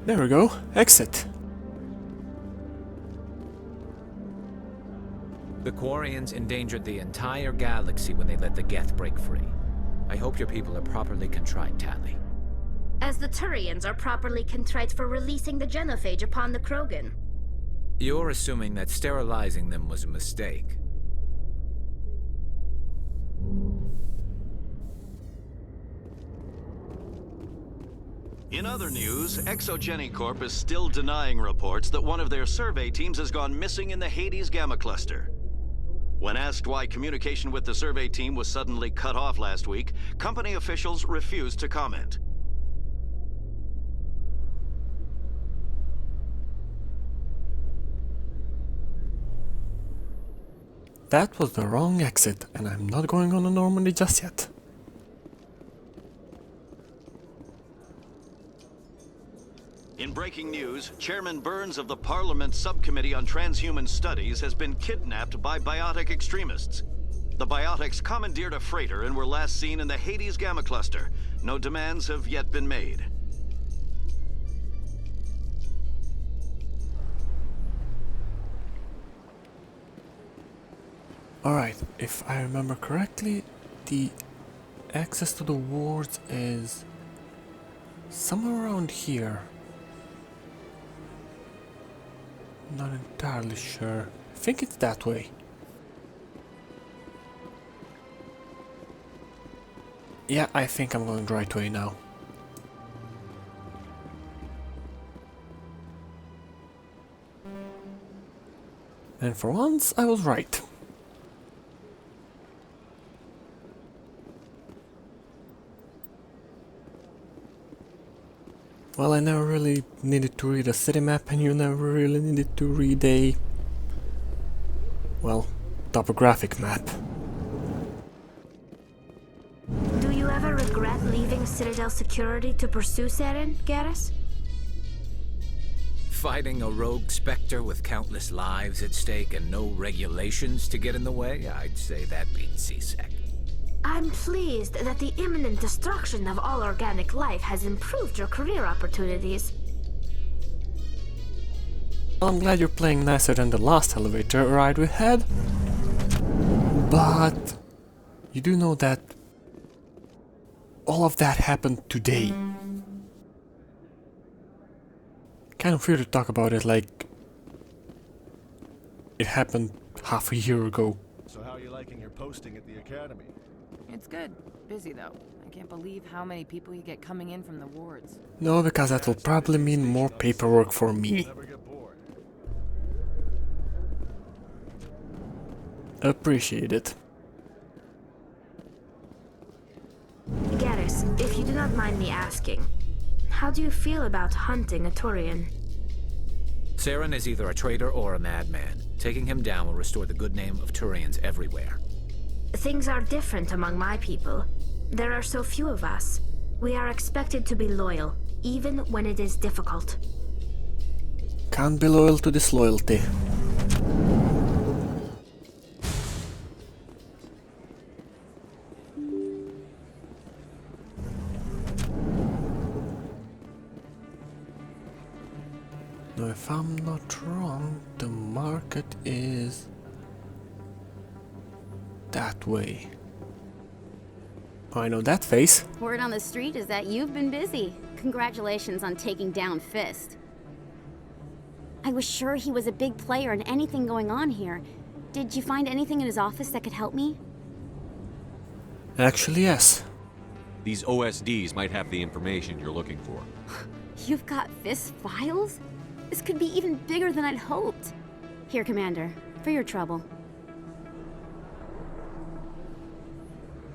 There we go. Exit. The Quarians endangered the entire galaxy when they let the Geth break free. I hope your people are properly contrite, Tally. As the Turians are properly contrite for releasing the genophage upon the Krogan. You're assuming that sterilizing them was a mistake. In other news, Exogeny Corp is still denying reports that one of their survey teams has gone missing in the Hades Gamma Cluster. When asked why communication with the survey team was suddenly cut off last week, company officials refused to comment. That was the wrong exit, and I'm not going on a Normandy just yet. In breaking news, Chairman Burns of the Parliament Subcommittee on Transhuman Studies has been kidnapped by biotic extremists. The biotics commandeered a freighter and were last seen in the Hades Gamma Cluster. No demands have yet been made. Alright, if I remember correctly, the access to the wards is somewhere around here. Not entirely sure. I think it's that way. Yeah, I think I'm going the right way now. And for once, I was right. Well, I never really needed to read a city map, and you never really needed to read a, well, topographic map. Do you ever regret leaving Citadel security to pursue Saren, Garrus? Fighting a rogue specter with countless lives at stake and no regulations to get in the way, I'd say that beats C-Sec. I'm pleased that the imminent destruction of all organic life has improved your career opportunities. Well, I'm glad you're playing nicer than the last elevator ride we had. But you do know that all of that happened today. Kind of weird to talk about it like it happened half a year ago. So how are you liking your posting at the academy? It's good. Busy though. I can't believe how many people you get coming in from the wards. No, because that will probably mean more paperwork for me. Never get bored. Appreciate it. Garrus, if you do not mind me asking, how do you feel about hunting a Turian? Saren is either a traitor or a madman. Taking him down will restore the good name of Turians everywhere. Things are different among my people. There are so few of us. We are expected to be loyal, even when it is difficult. Can't be loyal to disloyalty. Now, if I'm not wrong, the market is that way. Oh, I know that face. Word on the street is that you've been busy. Congratulations on taking down Fist. I was sure he was a big player in anything going on here. Did you find anything in his office that could help me? Actually, yes. These OSDs might have the information you're looking for. You've got Fist files? This could be even bigger than I'd hoped. Here, Commander, for your trouble.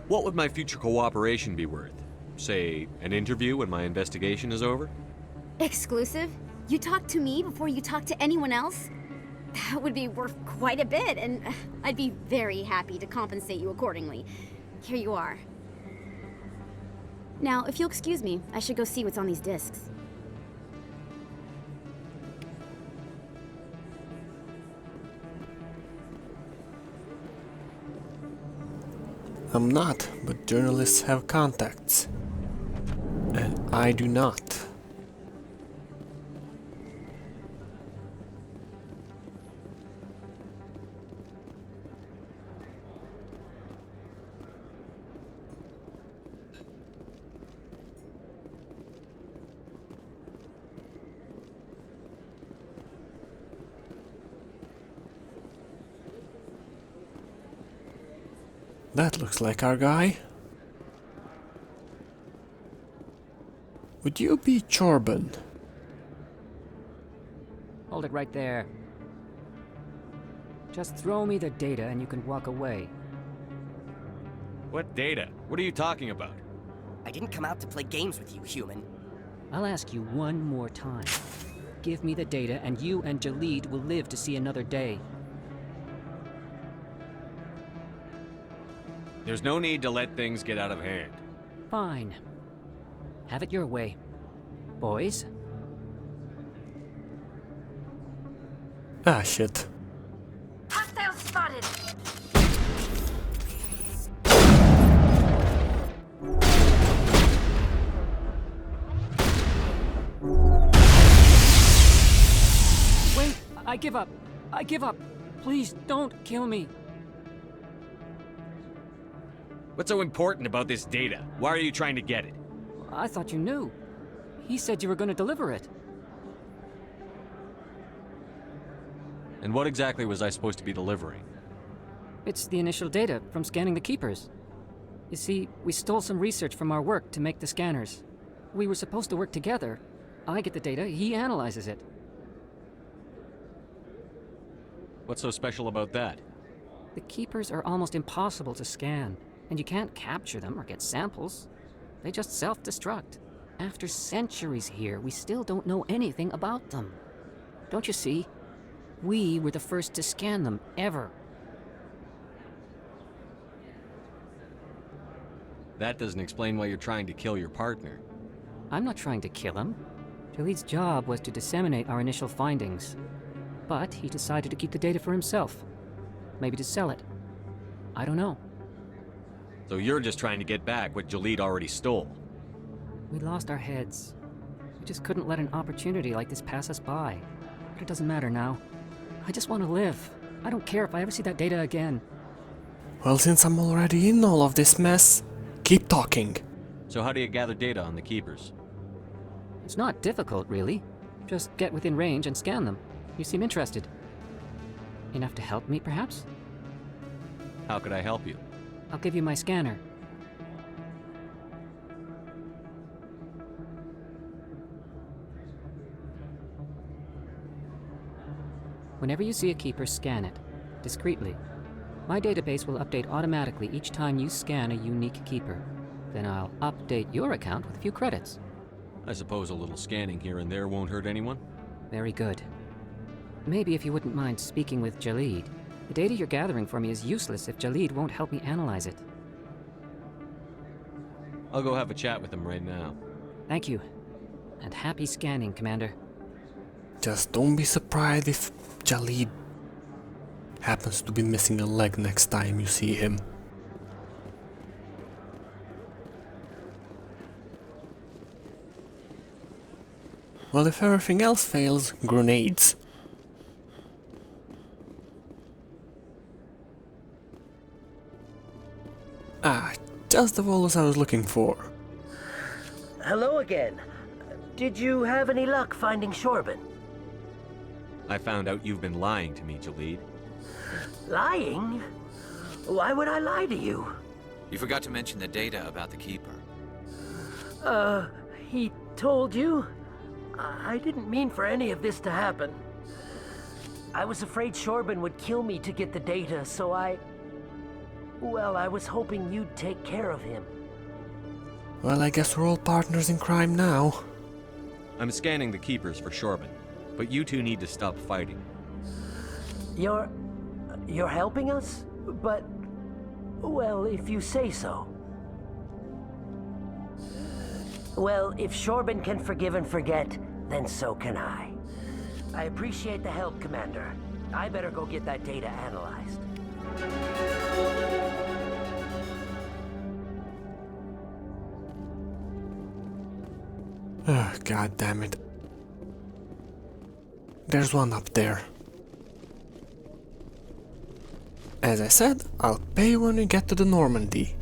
What would my future cooperation be worth? Say, an interview when my investigation is over? Exclusive? You talk to me before you talk to anyone else? That would be worth quite a bit, and I'd be very happy to compensate you accordingly. Here you are. Now, if you'll excuse me, I should go see what's on these discs. I'm not, but journalists have contacts. And I do not. That looks like our guy. Would you be Chorban? Hold it right there. Just throw me the data and you can walk away. What data? What are you talking about? I didn't come out to play games with you, human. I'll ask you one more time. Give me the data and you and Jalid will live to see another day. There's no need to let things get out of hand. Fine. Have it your way. Boys? Ah, shit. Hostile spotted! Wait! I give up! I give up! Please don't kill me! What's so important about this data? Why are you trying to get it? I thought you knew. He said you were going to deliver it. And what exactly was I supposed to be delivering? It's the initial data from scanning the Keepers. You see, we stole some research from our work to make the scanners. We were supposed to work together. I get the data, he analyzes it. What's so special about that? The Keepers are almost impossible to scan, and you can't capture them or get samples. They just self-destruct. After centuries here, we still don't know anything about them. Don't you see? We were the first to scan them, ever. That doesn't explain why you're trying to kill your partner. I'm not trying to kill him. Jalid's job was to disseminate our initial findings. But he decided to keep the data for himself. Maybe to sell it. I don't know. So you're just trying to get back what Jalid already stole. We lost our heads. We just couldn't let an opportunity like this pass us by. But it doesn't matter now. I just want to live. I don't care if I ever see that data again. Well, since I'm already in all of this mess, keep talking. So how do you gather data on the Keepers? It's not difficult, really. Just get within range and scan them. You seem interested. Enough to help me, perhaps? How could I help you? I'll give you my scanner. Whenever you see a Keeper, scan it. Discreetly. My database will update automatically each time you scan a unique Keeper. Then I'll update your account with a few credits. I suppose a little scanning here and there won't hurt anyone? Very good. Maybe if you wouldn't mind speaking with Jalid. The data you're gathering for me is useless if Jalid won't help me analyze it. I'll go have a chat with him right now. Thank you. And happy scanning, Commander. Just don't be surprised if Jalid happens to be missing a leg next time you see him. Well, if everything else fails, grenades. Ah, just the volus I was looking for. Hello again. Did you have any luck finding Shorban? I found out you've been lying to me, Jalid. Lying? Why would I lie to you? You forgot to mention the data about the Keeper. He told you? I didn't mean for any of this to happen. I was afraid Shorban would kill me to get the data, so well, I was hoping you'd take care of him. Well, I guess we're all partners in crime now. I'm scanning the Keepers for Shorban, but you two need to stop fighting. You're helping us? But, well, if you say so. Well, if Shorban can forgive and forget, then so can I. I appreciate the help, Commander. I better go get that data analyzed. Ugh, God damn it. There's one up there. As I said, I'll pay you when we get to the Normandy.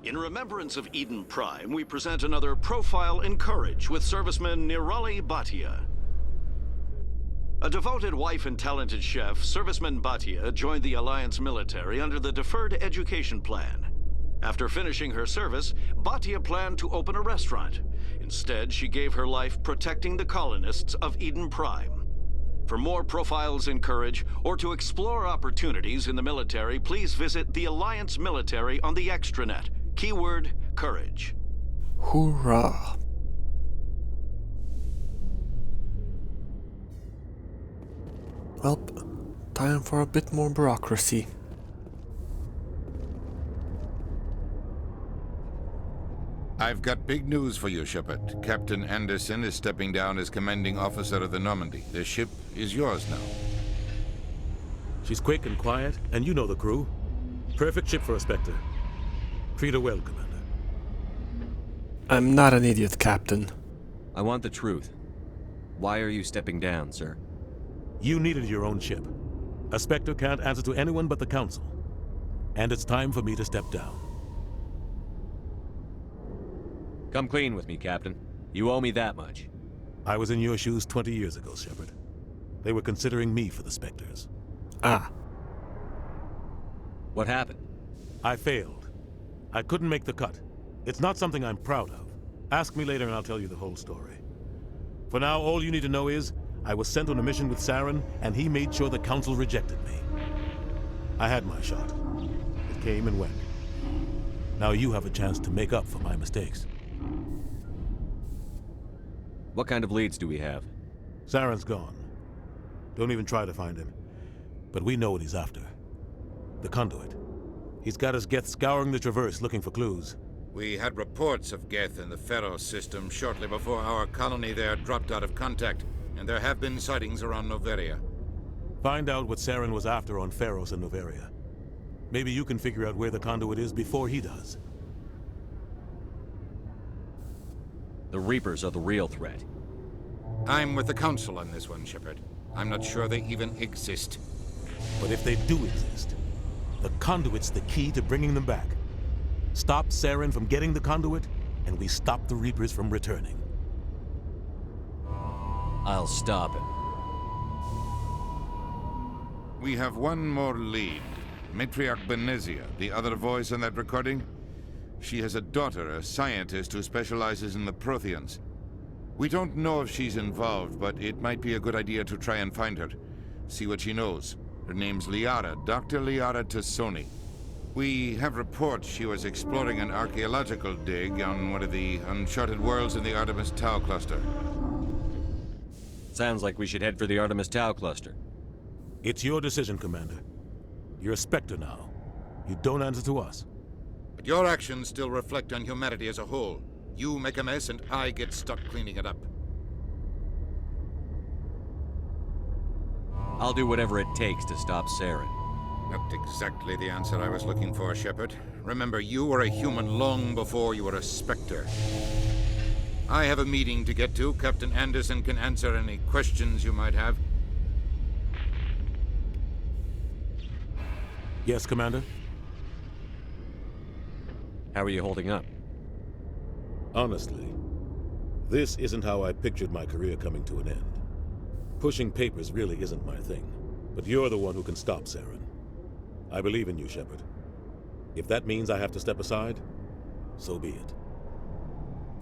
In remembrance of Eden Prime, we present another Profile in Courage with serviceman Nirali Bhatia. A devoted wife and talented chef, Serviceman Bhatia joined the Alliance military under the Deferred Education Plan. After finishing her service, Bhatia planned to open a restaurant. Instead, she gave her life protecting the colonists of Eden Prime. For more Profiles in Courage, or to explore opportunities in the military, please visit the Alliance Military on the extranet. Keyword, courage. Hoorah! Well, time for a bit more bureaucracy. I've got big news for you, Shepard. Captain Anderson is stepping down as commanding officer of the Normandy. The ship is yours now. She's quick and quiet, and you know the crew. Perfect ship for a Spectre. Treat her well, Commander. I'm not an idiot, Captain. I want the truth. Why are you stepping down, sir? You needed your own ship. A Spectre can't answer to anyone but the Council. And it's time for me to step down. Come clean with me, Captain. You owe me that much. I was in your shoes 20 years ago, Shepard. They were considering me for the Spectres. Ah. What happened? I failed. I couldn't make the cut. It's not something I'm proud of. Ask me later and I'll tell you the whole story. For now, all you need to know is, I was sent on a mission with Saren, and he made sure the Council rejected me. I had my shot. It came and went. Now you have a chance to make up for my mistakes. What kind of leads do we have? Saren's gone. Don't even try to find him. But we know what he's after. The conduit. He's got his Geth scouring the Traverse looking for clues. We had reports of Geth in the Pharos system shortly before our colony there dropped out of contact, and there have been sightings around Noveria. Find out what Saren was after on Pharos and Noveria. Maybe you can figure out where the conduit is before he does. The Reapers are the real threat. I'm with the Council on this one, Shepard. I'm not sure they even exist. But if they do exist, the conduit's the key to bringing them back. Stop Saren from getting the conduit, and we stop the Reapers from returning. I'll stop him. We have one more lead. Matriarch Benezia, the other voice on that recording. She has a daughter, a scientist who specializes in the Protheans. We don't know if she's involved, but it might be a good idea to try and find her. See what she knows. Her name's Liara, Dr. Liara Tassoni. We have reports she was exploring an archaeological dig on one of the uncharted worlds in the Artemis Tau cluster. Sounds like we should head for the Artemis Tau cluster. It's your decision, Commander. You're a Spectre now. You don't answer to us. But your actions still reflect on humanity as a whole. You make a mess and I get stuck cleaning it up. I'll do whatever it takes to stop Saren. Not exactly the answer I was looking for, Shepard. Remember, you were a human long before you were a Spectre. I have a meeting to get to. Captain Anderson can answer any questions you might have. Yes, Commander? How are you holding up? Honestly, this isn't how I pictured my career coming to an end. Pushing papers really isn't my thing, but you're the one who can stop Saren. I believe in you, Shepard. If that means I have to step aside, so be it.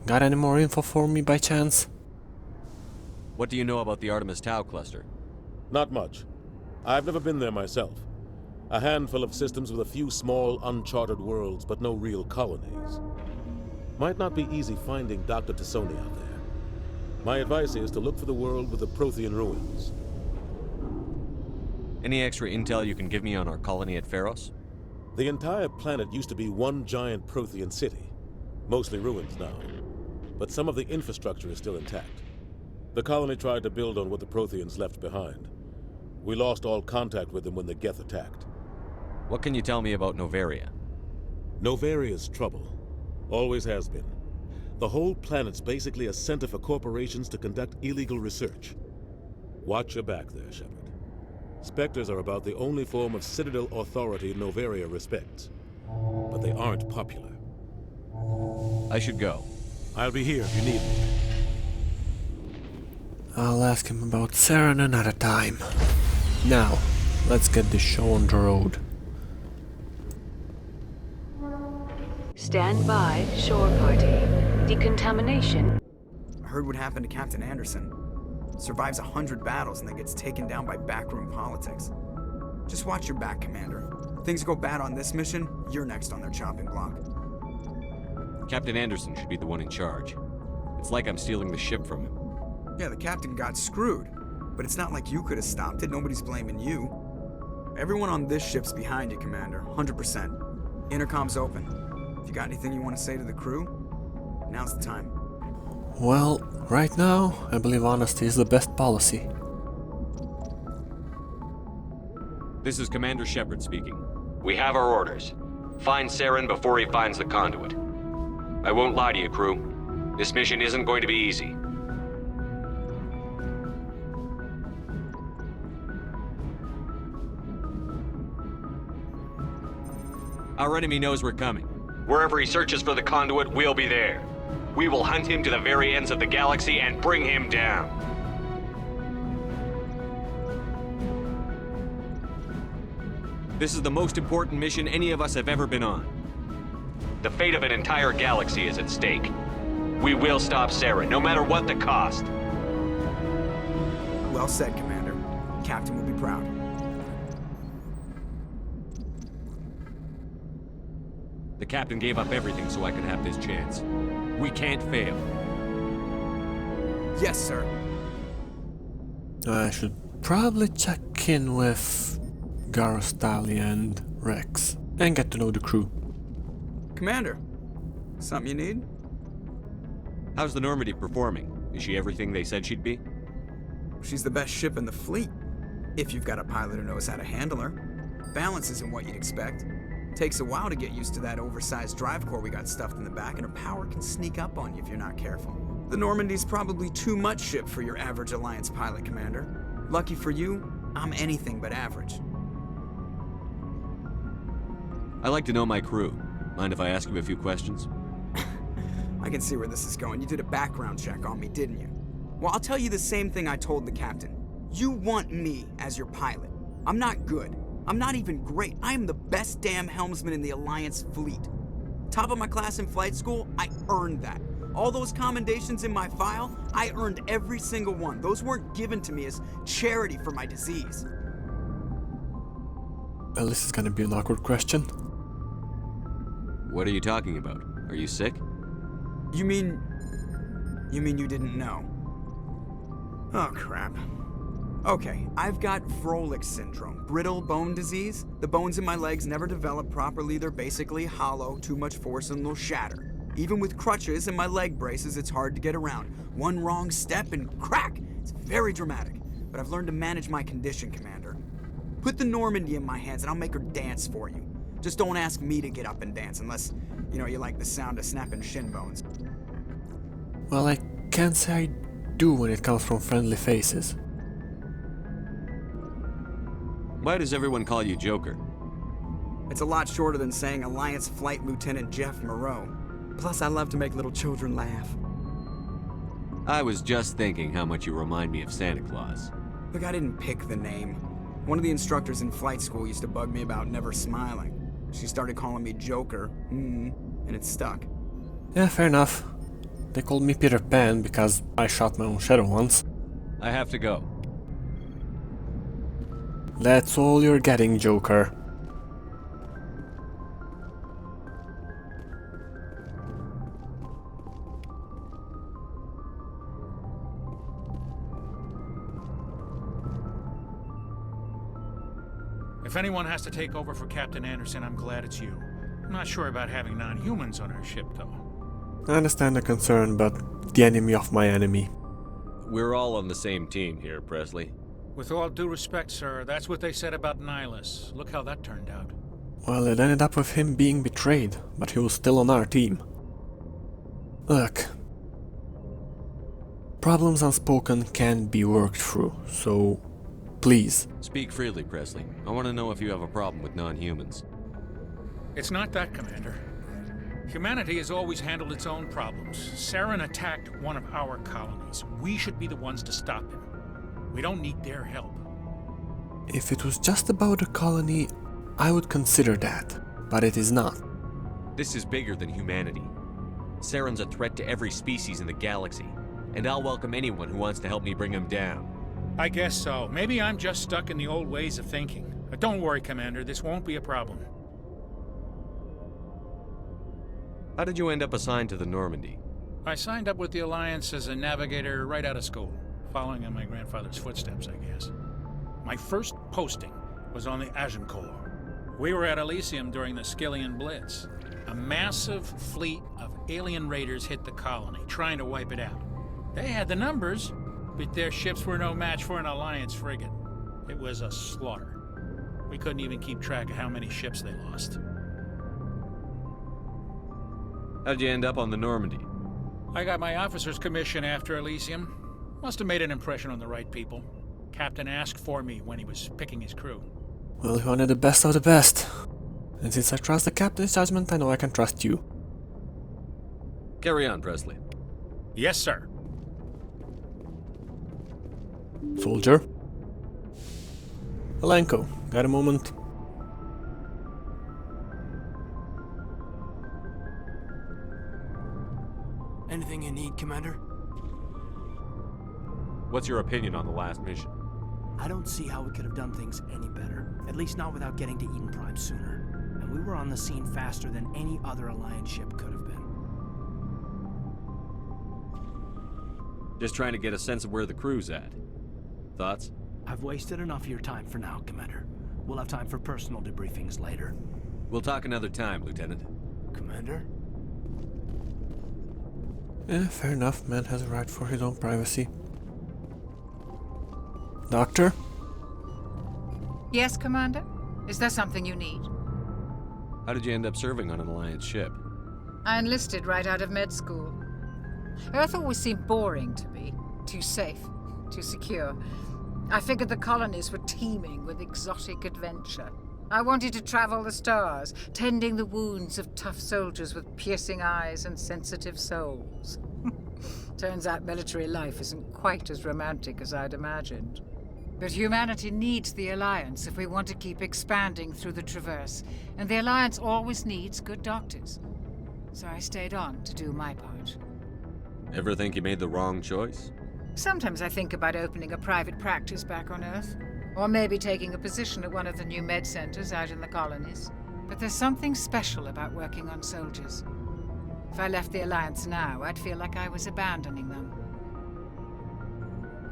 Got any more info for me by chance? What do you know about the Artemis Tau cluster? Not much. I've never been there myself. A handful of systems with a few small, uncharted worlds, but no real colonies. Might not be easy finding Dr. Tassoni out there. My advice is to look for the world with the Prothean ruins. Any extra intel you can give me on our colony at Pharos? The entire planet used to be one giant Prothean city. Mostly ruins now. But some of the infrastructure is still intact. The colony tried to build on what the Protheans left behind. We lost all contact with them when the Geth attacked. What can you tell me about Noveria? Noveria's trouble. Always has been. The whole planet's basically a center for corporations to conduct illegal research. Watch your back there, Shepard. Spectres are about the only form of Citadel authority Noveria respects. But they aren't popular. I should go. I'll be here if you need me. I'll ask him about Saren another time. Now, let's get this show on the road. Stand by, shore party. Decontamination. I heard what happened to Captain Anderson. Survives 100 battles and then gets taken down by backroom politics. Just watch your back, Commander. Things go bad on this mission, you're next on their chopping block. Captain Anderson should be the one in charge. It's like I'm stealing the ship from him. Yeah, the captain got screwed. But it's not like you could have stopped it. Nobody's blaming you. Everyone on this ship's behind you, Commander. 100%. Intercom's open. If you got anything you want to say to the crew, now's the time. Well, right now, I believe honesty is the best policy. This is Commander Shepard speaking. We have our orders. Find Saren before he finds the conduit. I won't lie to you, crew. This mission isn't going to be easy. Our enemy knows we're coming. Wherever he searches for the conduit, we'll be there. We will hunt him to the very ends of the galaxy and bring him down. This is the most important mission any of us have ever been on. The fate of an entire galaxy is at stake. We will stop Saren, no matter what the cost. Well said, Commander. Captain will be proud. The captain gave up everything so I could have this chance. We can't fail. Yes, sir. I should probably check in with Garostali and Rex and get to know the crew. Commander, something you need? How's the Normandy performing? Is she everything they said she'd be? She's the best ship in the fleet. If you've got a pilot who knows how to handle her. Balance isn't what you'd expect. Takes a while to get used to that oversized drive core we got stuffed in the back, and her power can sneak up on you if you're not careful. The Normandy's probably too much ship for your average Alliance pilot, Commander. Lucky for you, I'm anything but average. I like to know my crew. Mind if I ask you a few questions? I can see where this is going. You did a background check on me, didn't you? Well, I'll tell you the same thing I told the captain. You want me as your pilot. I'm not good. I'm not even great. I am the best damn helmsman in the Alliance fleet. Top of my class in flight school, I earned that. All those commendations in my file, I earned every single one. Those weren't given to me as charity for my disease. Well, this is gonna be an awkward question. What are you talking about? Are you sick? You mean you didn't know? Oh, crap. Okay, I've got Froelich syndrome, brittle bone disease. The bones in my legs never develop properly. They're basically hollow, too much force and they'll shatter. Even with crutches and my leg braces, it's hard to get around. One wrong step and crack! It's very dramatic. But I've learned to manage my condition, Commander. Put the Normandy in my hands and I'll make her dance for you. Just don't ask me to get up and dance unless, you like the sound of snapping shin bones. Well, I can't say I do when it comes from friendly faces. Why does everyone call you Joker? It's a lot shorter than saying Alliance Flight Lieutenant Jeff Moreau. Plus, I love to make little children laugh. I was just thinking how much you remind me of Santa Claus. Look, I didn't pick the name. One of the instructors in flight school used to bug me about never smiling. She started calling me Joker, and it stuck. Yeah, fair enough. They called me Peter Pan because I shot my own shadow once. I have to go. That's all you're getting, Joker. If anyone has to take over for Captain Anderson, I'm glad it's you. I'm not sure about having non-humans on our ship, though. I understand the concern, but the enemy of my enemy. We're all on the same team here, Presley. With all due respect, sir, that's what they said about Nihilus. Look how that turned out. Well, it ended up with him being betrayed, but he was still on our team. Look. Problems unspoken can be worked through, so please. Speak freely, Presley. I want to know if you have a problem with non-humans. It's not that, Commander. Humanity has always handled its own problems. Saren attacked one of our colonies. We should be the ones to stop him. We don't need their help. If it was just about a colony, I would consider that, but it is not. This is bigger than humanity. Saren's a threat to every species in the galaxy, and I'll welcome anyone who wants to help me bring him down. I guess so. Maybe I'm just stuck in the old ways of thinking. But don't worry, Commander, this won't be a problem. How did you end up assigned to the Normandy? I signed up with the Alliance as a navigator right out of school, following in my grandfather's footsteps, I guess. My first posting was on the Agincourt. We were at Elysium during the Skillian Blitz. A massive fleet of alien raiders hit the colony, trying to wipe it out. They had the numbers, but their ships were no match for an Alliance frigate. It was a slaughter. We couldn't even keep track of how many ships they lost. How'd you end up on the Normandy? I got my officer's commission after Elysium. Must have made an impression on the right people. Captain asked for me when he was picking his crew. Well, you wanted the best of the best. And since I trust the captain's judgment, I know I can trust you. Carry on, Presley. Yes, sir. Soldier. Alenko, got a moment? Anything you need, Commander? What's your opinion on the last mission? I don't see how we could have done things any better. At least not without getting to Eden Prime sooner. And we were on the scene faster than any other Alliance ship could have been. Just trying to get a sense of where the crew's at. Thoughts? I've wasted enough of your time for now, Commander. We'll have time for personal debriefings later. We'll talk another time, Lieutenant. Commander? Yeah, fair enough. Man has a right for his own privacy. Doctor? Yes, Commander? Is there something you need? How did you end up serving on an Alliance ship? I enlisted right out of med school. Earth always seemed boring to me. Too safe, too secure. I figured the colonies were teeming with exotic adventure. I wanted to travel the stars, tending the wounds of tough soldiers with piercing eyes and sensitive souls. Turns out military life isn't quite as romantic as I'd imagined. But humanity needs the Alliance if we want to keep expanding through the Traverse, and the Alliance always needs good doctors. So I stayed on to do my part. Ever think you made the wrong choice? Sometimes I think about opening a private practice back on Earth, or maybe taking a position at one of the new med centers out in the colonies. But there's something special about working on soldiers. If I left the Alliance now, I'd feel like I was abandoning them.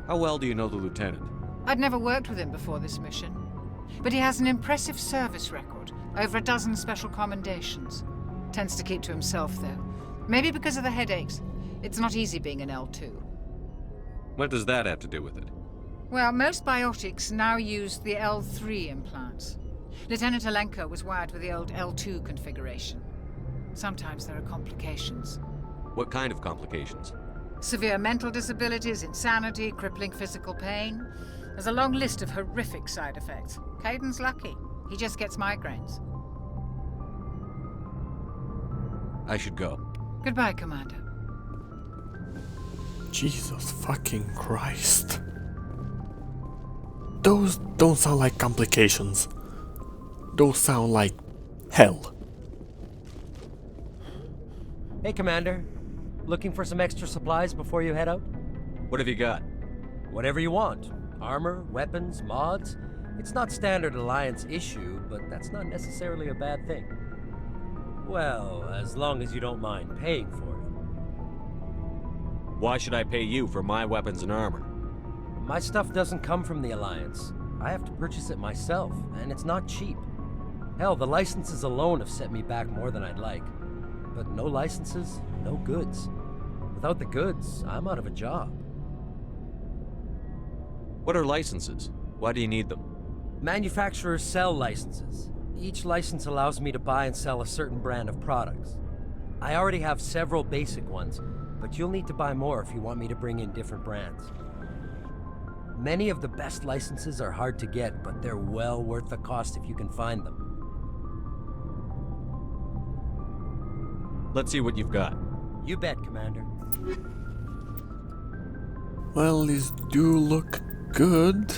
How well do you know the Lieutenant? I'd never worked with him before this mission. But he has an impressive service record, over a dozen special commendations. Tends to keep to himself, though. Maybe because of the headaches. It's not easy being an L2. What does that have to do with it? Well, most biotics now use the L3 implants. Lieutenant Alenko was wired with the old L2 configuration. Sometimes there are complications. What kind of complications? Severe mental disabilities, insanity, crippling physical pain. There's a long list of horrific side effects. Caden's lucky. He just gets migraines. I should go. Goodbye, Commander. Jesus fucking Christ. Those don't sound like complications. Those sound like hell. Hey, Commander. Looking for some extra supplies before you head out? What have you got? Whatever you want. Armor, weapons, mods. It's not standard Alliance issue, but that's not necessarily a bad thing. Well, as long as you don't mind paying for it. Why should I pay you for my weapons and armor? My stuff doesn't come from the Alliance. I have to purchase it myself, and it's not cheap. Hell, the licenses alone have set me back more than I'd like. But no licenses, no goods. Without the goods, I'm out of a job. What are licenses? Why do you need them? Manufacturers sell licenses. Each license allows me to buy and sell a certain brand of products. I already have several basic ones, but you'll need to buy more if you want me to bring in different brands. Many of the best licenses are hard to get, but they're well worth the cost if you can find them. Let's see what you've got. You bet, Commander. Well, these do look good.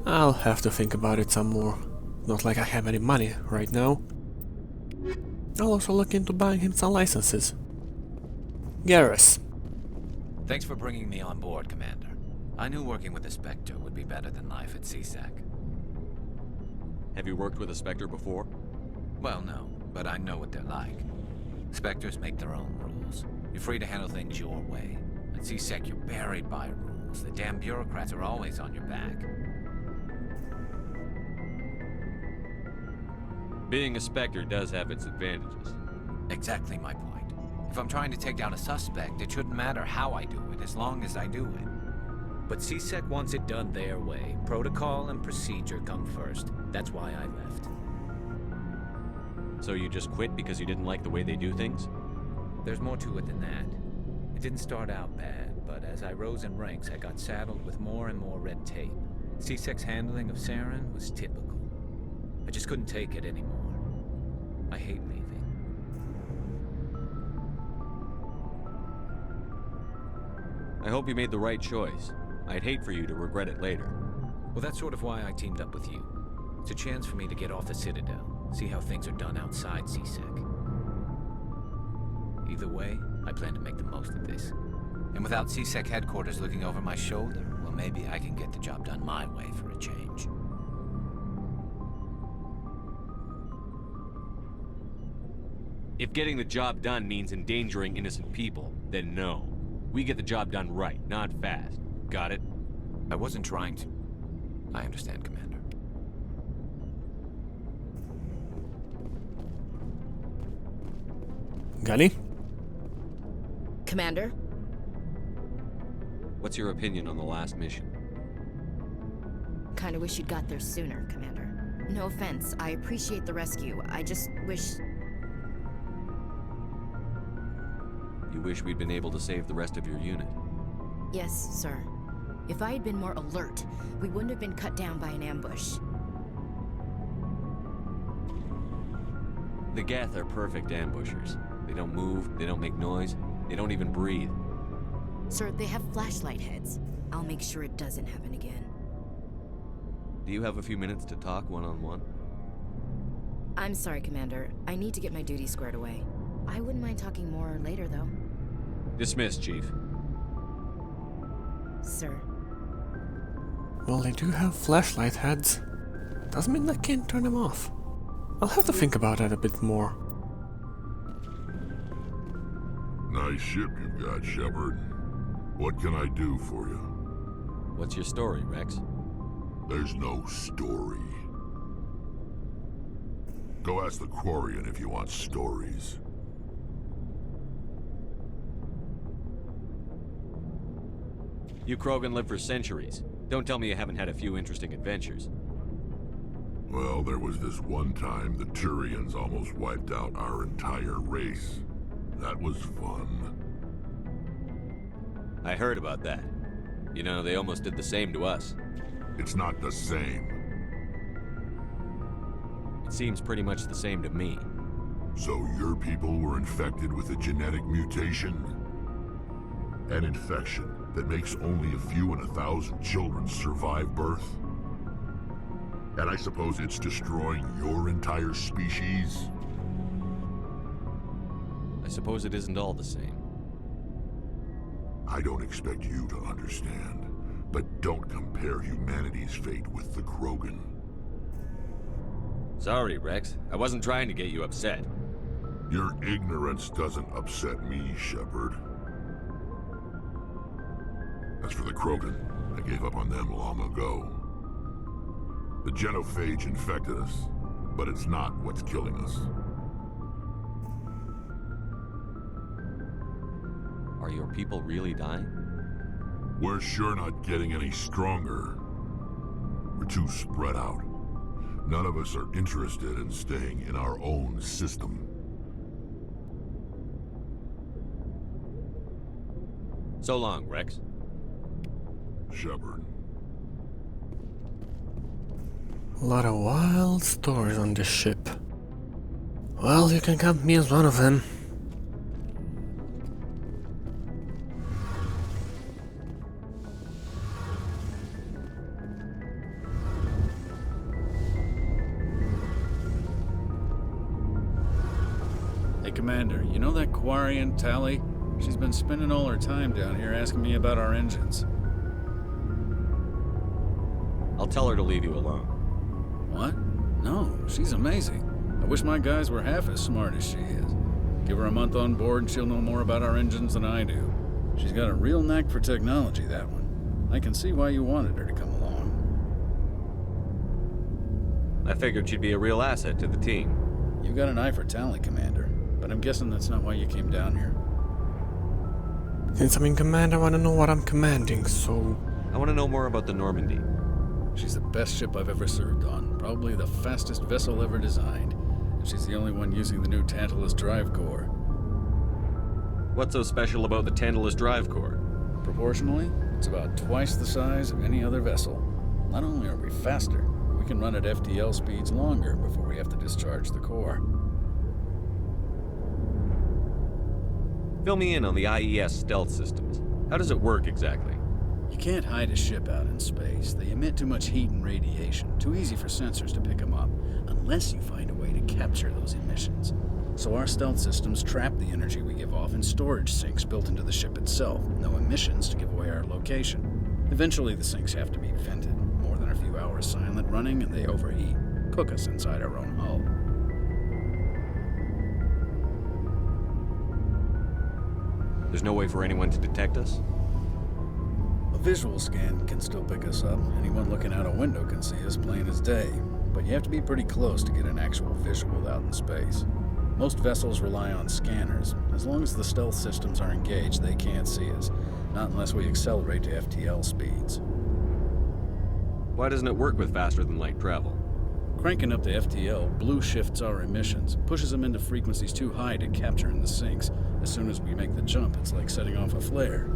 I'll have to think about it some more. Not like I have any money right now. I'll also look into buying him some licenses. Garrus. Thanks for bringing me on board, Commander. I knew working with a Spectre would be better than life at CSEC. Have you worked with a Spectre before? Well, no, but I know what they're like. Spectres make their own rules. You're free to handle things your way. At CSEC, you're buried by rules. The damn bureaucrats are always on your back. Being a Spectre does have its advantages. Exactly my point. If I'm trying to take down a suspect, it shouldn't matter how I do it, as long as I do it. But CSEC wants it done their way. Protocol and procedure come first. That's why I left. So you just quit because you didn't like the way they do things? There's more to it than that. It didn't start out bad, but as I rose in ranks, I got saddled with more and more red tape. CSEC's handling of Saren was typical. I just couldn't take it anymore. I hate leaving. I hope you made the right choice. I'd hate for you to regret it later. Well, that's sort of why I teamed up with you. It's a chance for me to get off the Citadel, see how things are done outside CSEC. Either way, I plan to make the most of this. And without CSEC headquarters looking over my shoulder, well, maybe I can get the job done my way for a change. If getting the job done means endangering innocent people, then no. We get the job done right, not fast. Got it? I wasn't trying to. I understand, Commander. Gunny? Commander? What's your opinion on the last mission? Kinda wish you'd got there sooner, Commander. No offense, I appreciate the rescue. I just wish... You wish we'd been able to save the rest of your unit? Yes, sir. If I had been more alert, we wouldn't have been cut down by an ambush. The Geth are perfect ambushers. They don't move, they don't make noise, they don't even breathe. Sir, they have flashlight heads. I'll make sure it doesn't happen again. Do you have a few minutes to talk one-on-one? I'm sorry, Commander. I need to get my duty squared away. I wouldn't mind talking more later, though. Dismissed, Chief. Sir. Well, they do have flashlight heads. Doesn't mean I can't turn them off. I'll have to think about that a bit more. Nice ship you've got, Shepard. What can I do for you? What's your story, Rex? There's no story. Go ask the Quarian if you want stories. You Krogan live for centuries. Don't tell me you haven't had a few interesting adventures. Well, there was this one time the Turians almost wiped out our entire race. That was fun. I heard about that. You know, they almost did the same to us. It's not the same. It seems pretty much the same to me. So your people were infected with a genetic mutation? An infection that makes only a few in 1,000 children survive birth? And I suppose it's destroying your entire species? I suppose it isn't all the same. I don't expect you to understand, but don't compare humanity's fate with the Krogan. Sorry, Rex. I wasn't trying to get you upset. Your ignorance doesn't upset me, Shepard. As for the Krogan, I gave up on them long ago. The genophage infected us, but it's not what's killing us. Are your people really dying? We're sure not getting any stronger. We're too spread out. None of us are interested in staying in our own system. So long, Rex. Shepard. A lot of wild stories on this ship. Well, you can count me as one of them. Hey, Commander, you know that Quarian, Tally? She's been spending all her time down here asking me about our engines. I'll tell her to leave you alone. What? No, she's amazing. I wish my guys were half as smart as she is. Give her a month on board and she'll know more about our engines than I do. She's got a real knack for technology, that one. I can see why you wanted her to come along. I figured she'd be a real asset to the team. You got an eye for talent, Commander, but I'm guessing that's not why you came down here. Since I'm in command, I want to know what I'm commanding, so... I want to know more about the Normandy. She's the best ship I've ever served on, probably the fastest vessel ever designed. And she's the only one using the new Tantalus drive core. What's so special about the Tantalus drive core? Proportionally, it's about twice the size of any other vessel. Not only are we faster, we can run at FTL speeds longer before we have to discharge the core. Fill me in on the IES stealth systems. How does it work exactly? You can't hide a ship out in space. They emit too much heat and radiation. Too easy for sensors to pick them up, unless you find a way to capture those emissions. So our stealth systems trap the energy we give off in storage sinks built into the ship itself. No emissions to give away our location. Eventually the sinks have to be vented. More than a few hours silent running and they overheat. Cook us inside our own hull. There's no way for anyone to detect us? A visual scan can still pick us up. Anyone looking out a window can see us plain as day. But you have to be pretty close to get an actual visual out in space. Most vessels rely on scanners. As long as the stealth systems are engaged, they can't see us. Not unless we accelerate to FTL speeds. Why doesn't it work with faster than light travel? Cranking up to FTL blue shifts our emissions, pushes them into frequencies too high to capture in the sinks. As soon as we make the jump, it's like setting off a flare.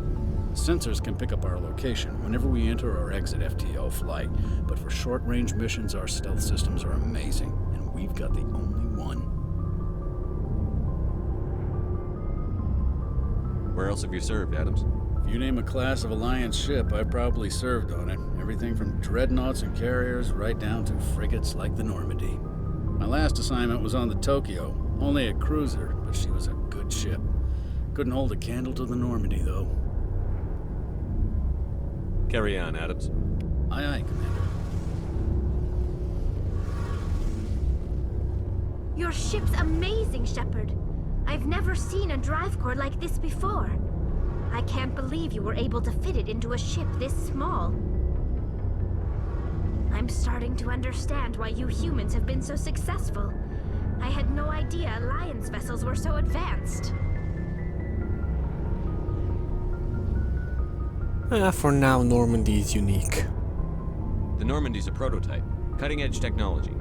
Sensors can pick up our location whenever we enter or exit FTL flight, but for short-range missions, our stealth systems are amazing, and we've got the only one. Where else have you served, Adams? If you name a class of Alliance ship, I probably served on it. Everything from dreadnoughts and carriers right down to frigates like the Normandy. My last assignment was on the Tokyo, only a cruiser, but she was a good ship. Couldn't hold a candle to the Normandy, though. Carry on, Adams. Aye, aye, Commander. Your ship's amazing, Shepard. I've never seen a drive core like this before. I can't believe you were able to fit it into a ship this small. I'm starting to understand why you humans have been so successful. I had no idea Alliance vessels were so advanced. For now, Normandy is unique. The Normandy's a prototype. Cutting-edge technology.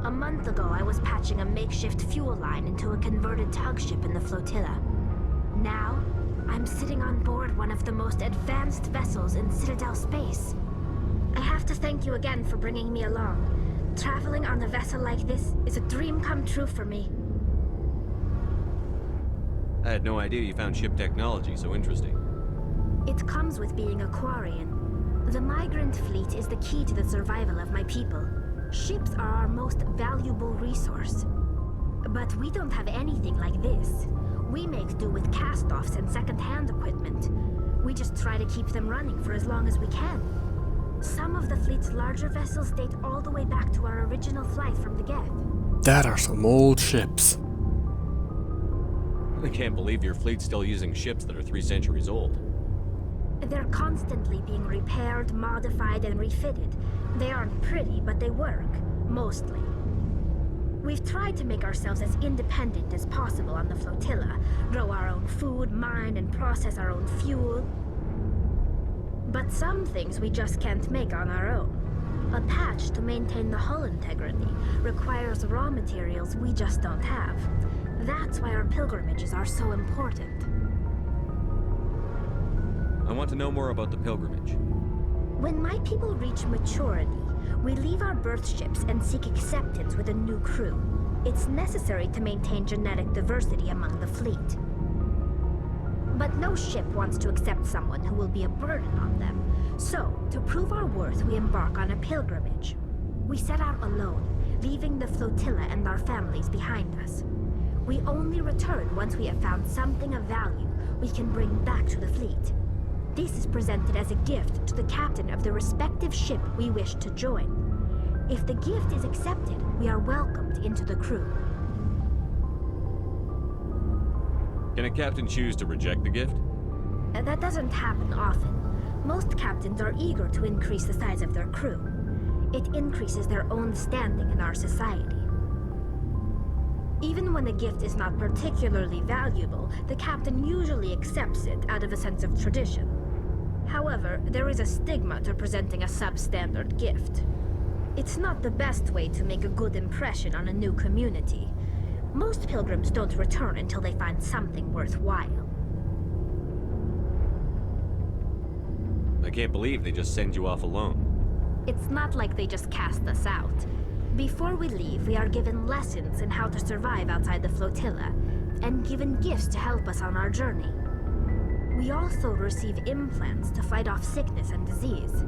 A month ago, I was patching a makeshift fuel line into a converted tug ship in the flotilla. Now, I'm sitting on board one of the most advanced vessels in Citadel space. I have to thank you again for bringing me along. Traveling on a vessel like this is a dream come true for me. I had no idea you found ship technology so interesting. It comes with being a Quarian. The migrant fleet is the key to the survival of my people. Ships are our most valuable resource. But we don't have anything like this. We make do with cast-offs and second-hand equipment. We just try to keep them running for as long as we can. Some of the fleet's larger vessels date all the way back to our original flight from the Geth. That are some old ships. I can't believe your fleet's still using ships that are 3 centuries old. They're constantly being repaired, modified, and refitted. They aren't pretty, but they work. Mostly. We've tried to make ourselves as independent as possible on the flotilla. Grow our own food, mine, and process our own fuel. But some things we just can't make on our own. A patch to maintain the hull integrity requires raw materials we just don't have. That's why our pilgrimages are so important. I want to know more about the pilgrimage. When my people reach maturity, we We leave our birth ships and seek acceptance with a new crew. It's necessary to maintain genetic diversity among the fleet. But no ship wants to accept someone who will be a burden on them. So, to prove our worth, we embark on a pilgrimage. We set out alone, leaving the flotilla and our families behind us. We only return once we have found something of value we can bring back to the fleet. This is presented as a gift to the captain of the respective ship we wish to join. If the gift is accepted, we are welcomed into the crew. Can a captain choose to reject the gift? That doesn't happen often. Most captains are eager to increase the size of their crew. It increases their own standing in our society. Even when a gift is not particularly valuable, the captain usually accepts it out of a sense of tradition. However, there is a stigma to presenting a substandard gift. It's not the best way to make a good impression on a new community. Most pilgrims don't return until they find something worthwhile. I can't believe they just send you off alone. It's not like they just cast us out. Before we leave, we are given lessons in how to survive outside the flotilla, and given gifts to help us on our journey. We also receive implants to fight off sickness and disease.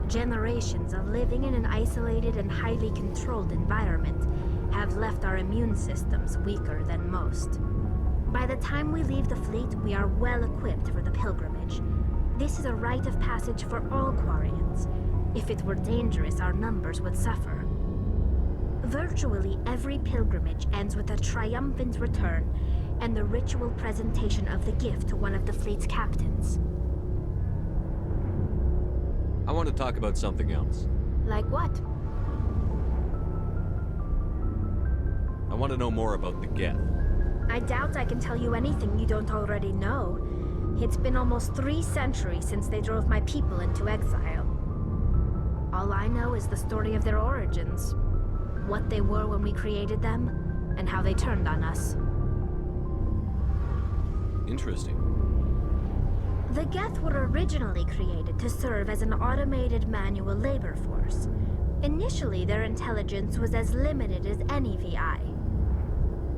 Generations of living in an isolated and highly controlled environment have left our immune systems weaker than most. By the time we leave the fleet, we are well equipped for the pilgrimage. This is a rite of passage for all Quarians. If it were dangerous, our numbers would suffer. Virtually every pilgrimage ends with a triumphant return and the ritual presentation of the gift to one of the fleet's captains. I want to talk about something else. Like what? I want to know more about the Geth. I doubt I can tell you anything you don't already know. It's been almost 3 centuries since they drove my people into exile. All I know is the story of their origins. What they were when we created them, and how they turned on us. Interesting. The Geth were originally created to serve as an automated manual labor force. Initially, their intelligence was as limited as any VI.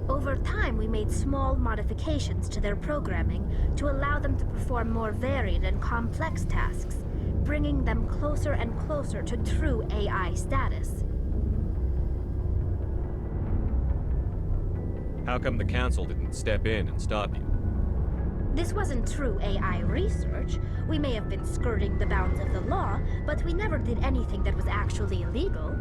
Over time, we made small modifications to their programming to allow them to perform more varied and complex tasks, bringing them closer and closer to true AI status. How come the Council didn't step in and stop you? This wasn't true AI research. We may have been skirting the bounds of the law, but we never did anything that was actually illegal.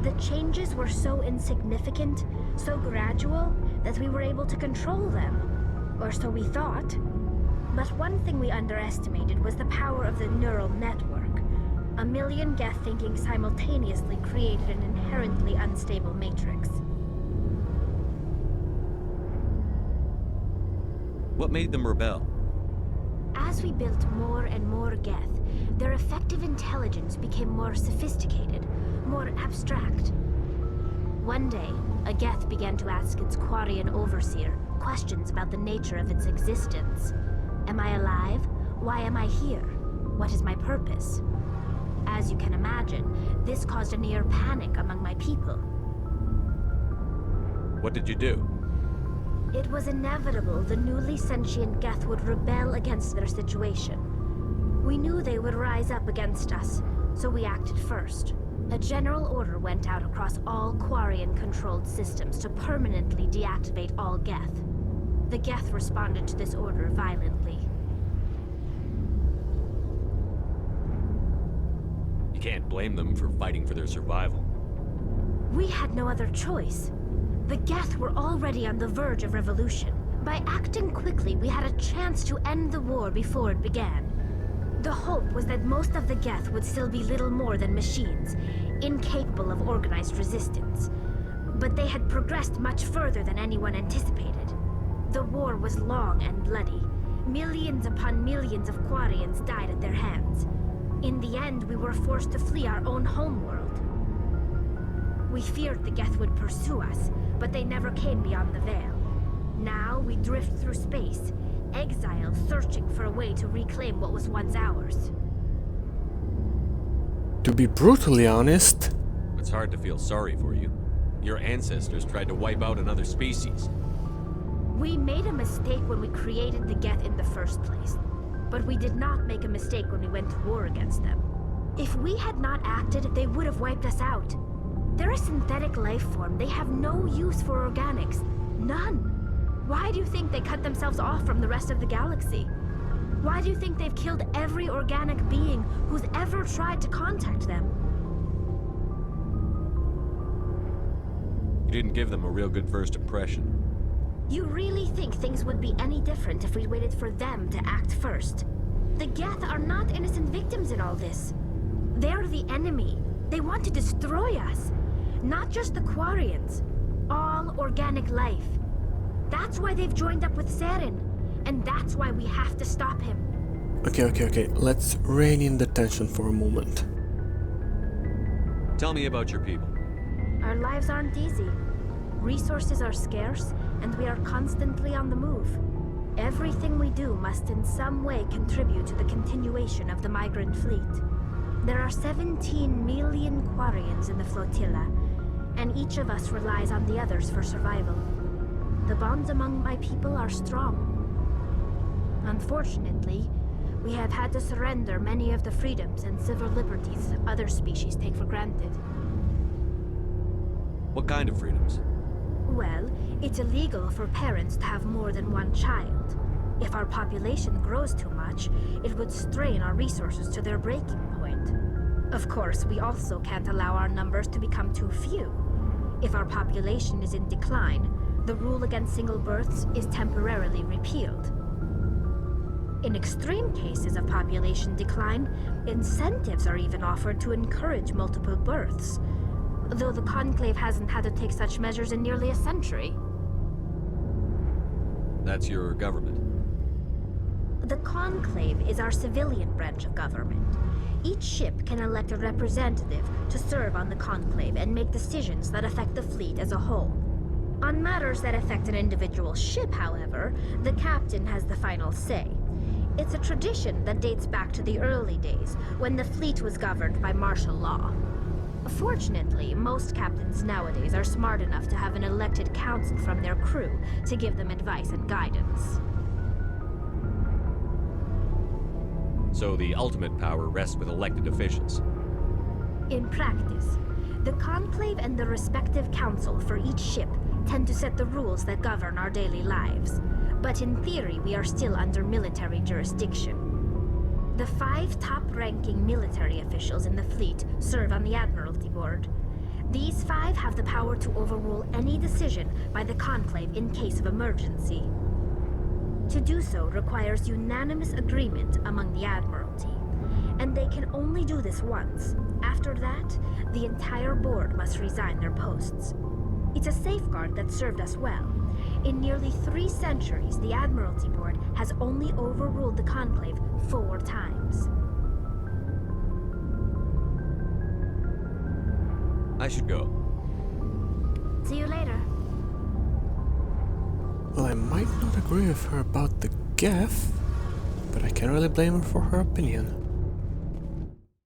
The changes were so insignificant, so gradual, that we were able to control them. Or so we thought. But one thing we underestimated was the power of the neural network. 1 million Geth thinking simultaneously created an inherently unstable matrix. What made them rebel? As we built more and more Geth, their effective intelligence became more sophisticated, more abstract. One day, a Geth began to ask its Quarian overseer questions about the nature of its existence. Am I alive? Why am I here? What is my purpose? As you can imagine, this caused a near panic among my people. What did you do? It was inevitable the newly sentient Geth would rebel against their situation. We knew they would rise up against us, so we acted first. A general order went out across all Quarian-controlled systems to permanently deactivate all Geth. The Geth responded to this order violently. You can't blame them for fighting for their survival. We had no other choice. The Geth were already on the verge of revolution. By acting quickly, we had a chance to end the war before it began. The hope was that most of the Geth would still be little more than machines, incapable of organized resistance. But they had progressed much further than anyone anticipated. The war was long and bloody. Millions upon millions of Quarians died at their hands. In the end, we were forced to flee our own homeworld. We feared the Geth would pursue us, but they never came beyond the Veil. Now we drift through space, exile searching for a way to reclaim what was once ours. To be brutally honest... It's hard to feel sorry for you. Your ancestors tried to wipe out another species. We made a mistake when we created the Geth in the first place. But we did not make a mistake when we went to war against them. If we had not acted, they would have wiped us out. They're a synthetic life form. They have no use for organics. None. Why do you think they cut themselves off from the rest of the galaxy? Why do you think they've killed every organic being who's ever tried to contact them? You didn't give them a real good first impression. You really think things would be any different if we waited for them to act first? The Geth are not innocent victims in all this. They're the enemy. They want to destroy us. Not just the Quarians. All organic life. That's why they've joined up with Saren. And that's why we have to stop him. Okay. Let's rein in the tension for a moment. Tell me about your people. Our lives aren't easy. Resources are scarce, and we are constantly on the move. Everything we do must in some way contribute to the continuation of the migrant fleet. There are 17 million Quarians in the flotilla, and each of us relies on the others for survival. The bonds among my people are strong. Unfortunately, we have had to surrender many of the freedoms and civil liberties other species take for granted. What kind of freedoms? Well, it's illegal for parents to have more than one child. If our population grows too much, it would strain our resources to their breaking point. Of course, we also can't allow our numbers to become too few. If our population is in decline, the rule against single births is temporarily repealed. In extreme cases of population decline, incentives are even offered to encourage multiple births, though the Conclave hasn't had to take such measures in nearly a century. That's your government. The Conclave is our civilian branch of government. Each ship can elect a representative to serve on the Conclave and make decisions that affect the fleet as a whole. On matters that affect an individual ship, however, the captain has the final say. It's a tradition that dates back to the early days, when the fleet was governed by martial law. Fortunately, most captains nowadays are smart enough to have an elected council from their crew to give them advice and guidance. So the ultimate power rests with elected officials. In practice, the Conclave and the respective council for each ship tend to set the rules that govern our daily lives. But in theory, we are still under military jurisdiction. The 5 top-ranking military officials in the fleet serve on the Admiralty Board. These 5 have the power to overrule any decision by the Conclave in case of emergency. To do so requires unanimous agreement among the Admiralty, and they can only do this once. After that, the entire board must resign their posts. It's a safeguard that served us well. In nearly 3 centuries, the Admiralty Board has only overruled the Conclave 4 times. I should go. See you later. Well, I might not agree with her about the Geth, but I can't really blame her for her opinion.